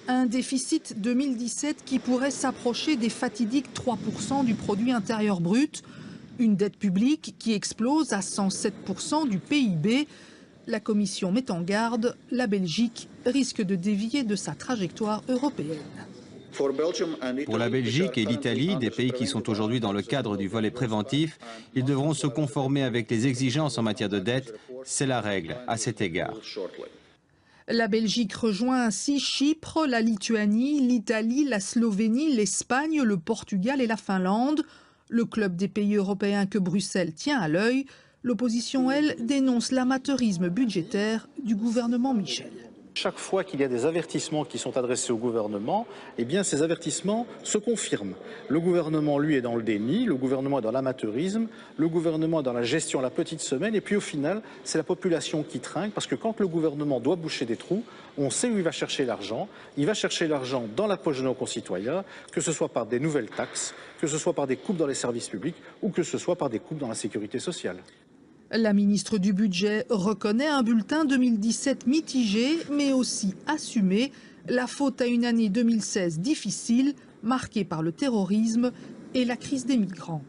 Un déficit 2017 qui pourrait s'approcher des fatidiques 3% du produit intérieur brut. Une dette publique qui explose à 107% du PIB. La Commission met en garde, la Belgique risque de dévier de sa trajectoire européenne. Pour la Belgique et l'Italie, des pays qui sont aujourd'hui dans le cadre du volet préventif, ils devront se conformer avec les exigences en matière de dette. C'est la règle à cet égard. La Belgique rejoint ainsi Chypre, la Lituanie, l'Italie, la Slovénie, l'Espagne, le Portugal et la Finlande. Le club des pays européens que Bruxelles tient à l'œil. L'opposition, elle, dénonce l'amateurisme budgétaire du gouvernement Michel. Chaque fois qu'il y a des avertissements qui sont adressés au gouvernement, eh bien ces avertissements se confirment. Le gouvernement, lui, est dans le déni, le gouvernement est dans l'amateurisme, le gouvernement est dans la gestion à la petite semaine, et puis au final, c'est la population qui trinque, parce que quand le gouvernement doit boucher des trous, on sait où il va chercher l'argent. Il va chercher l'argent dans la poche de nos concitoyens, que ce soit par des nouvelles taxes, que ce soit par des coupes dans les services publics, ou que ce soit par des coupes dans la sécurité sociale. La ministre du Budget reconnaît un bulletin 2017 mitigé, mais aussi assumé. La faute à une année 2016 difficile, marquée par le terrorisme et la crise des migrants.